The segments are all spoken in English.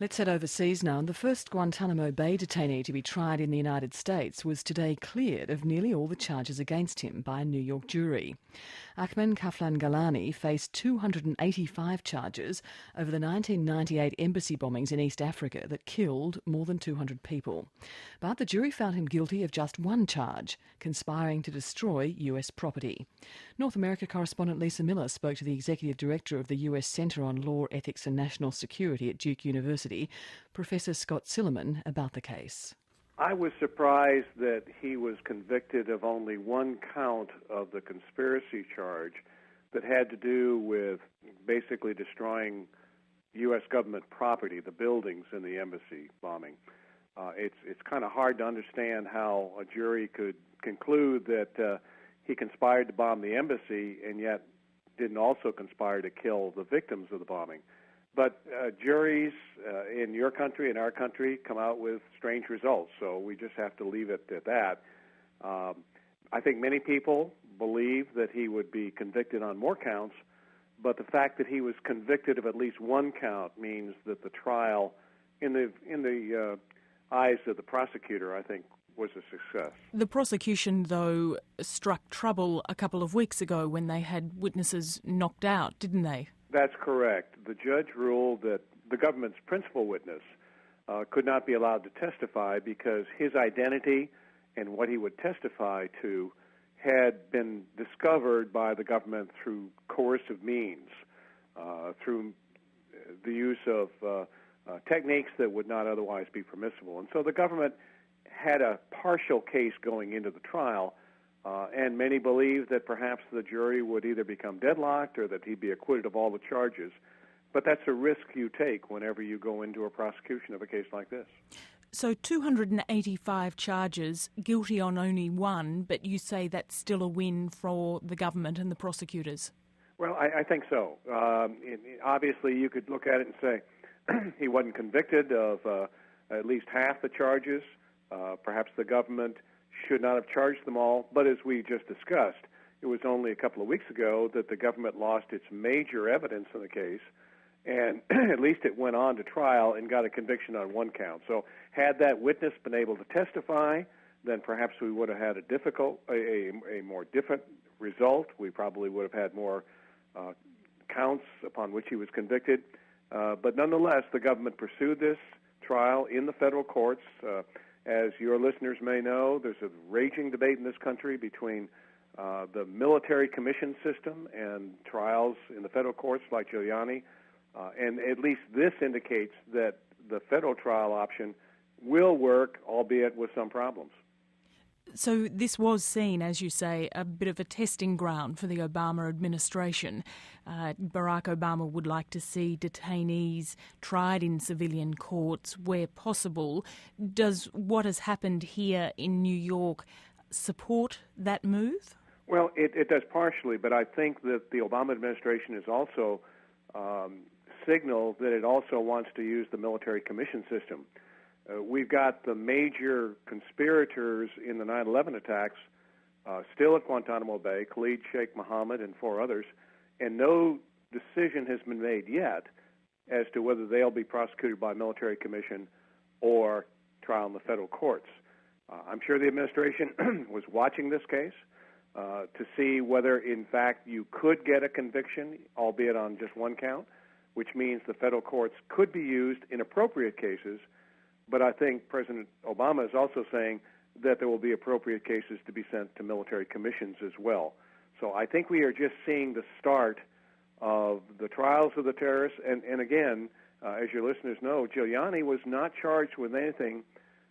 Let's head overseas now. And the first Guantanamo Bay detainee to be tried in the United States was today cleared of nearly all the charges against him by a New York jury. Ahmed Kaflan Galani faced 285 charges over the 1998 embassy bombings in East Africa that killed more than 200 people. But the jury found him guilty of just one charge, conspiring to destroy US property. North America correspondent Lisa Miller spoke to the executive director of the US Centre on Law, Ethics and National Security at Duke University, Professor Scott Silliman, about the case. I was surprised that he was convicted of only one count of the conspiracy charge that had to do with basically destroying U.S. government property, the buildings in the embassy bombing. It's kind of hard to understand how a jury could conclude that he conspired to bomb the embassy and yet didn't also conspire to kill the victims of the bombing. But juries in your country and our country come out with strange results, so we just have to leave it at that. I think many people believe that he would be convicted on more counts, but the fact that he was convicted of at least one count means that the trial, in the eyes of the prosecutor, I think, was a success. The prosecution, though, struck trouble a couple of weeks ago when they had witnesses knocked out, didn't they? That's correct. The judge ruled that the government's principal witness could not be allowed to testify because his identity and what he would testify to had been discovered by the government through coercive means, through the use of techniques that would not otherwise be permissible. And so the government had a partial case going into the trial, and many believe that perhaps the jury would either become deadlocked or that he'd be acquitted of all the charges. But that's a risk you take whenever you go into a prosecution of a case like this. So 285 charges, guilty on only one, but you say that's still a win for the government and the prosecutors? Well, I think so. Obviously, you could look at it and say he wasn't convicted of at least half the charges. Perhaps the government should not have charged them all, but as we just discussed, it was only a couple of weeks ago that the government lost its major evidence in the case, and at least it went on to trial and got a conviction on one count. So had that witness been able to testify, then perhaps we would have had a more different result. We probably would have had more counts upon which he was convicted. But nonetheless, the government pursued this trial in the federal courts. As your listeners may know, there's a raging debate in this country between the military commission system and trials in the federal courts like Giuliani. And at least this indicates that the federal trial option will work, albeit with some problems. So this was seen, as you say, a bit of a testing ground for the Obama administration. Barack Obama would like to see detainees tried in civilian courts where possible. Does what has happened here in New York support that move? Well, it does partially, but I think that the Obama administration has also signaled that it also wants to use the military commission system. We've got the major conspirators in the 9/11 attacks still at Guantanamo Bay, Khalid Sheikh Mohammed and 4 others, and no decision has been made yet as to whether they'll be prosecuted by military commission or trial in the federal courts. I'm sure the administration was watching this case to see whether, in fact, you could get a conviction, albeit on just one count, which means the federal courts could be used in appropriate cases. But I think President Obama is also saying that there will be appropriate cases to be sent to military commissions as well. So I think we are just seeing the start of the trials of the terrorists. And again, as your listeners know, Giuliani was not charged with anything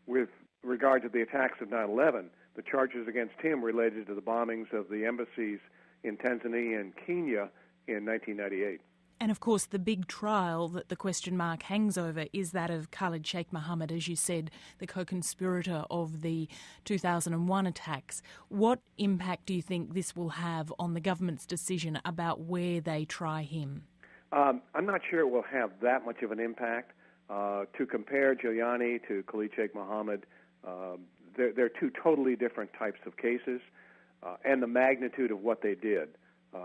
with regard to the attacks of 9/11. The charges against him related to the bombings of the embassies in Tanzania and Kenya in 1998. And of course, the big trial that the question mark hangs over is that of Khalid Sheikh Mohammed, as you said, the co-conspirator of the 2001 attacks. What impact do you think this will have on the government's decision about where they try him? I'm not sure it will have that much of an impact. To compare Giuliani to Khalid Sheikh Mohammed, they're two totally different types of cases, and the magnitude of what they did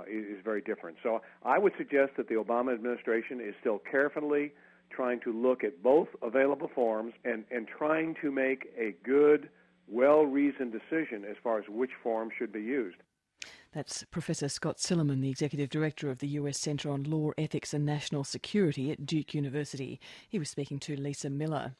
is very different. So I would suggest that the Obama administration is still carefully trying to look at both available forms and trying to make a good, well-reasoned decision as far as which form should be used. That's Professor Scott Silliman, the Executive Director of the US Centre on Law, Ethics and National Security at Duke University. He was speaking to Lisa Miller.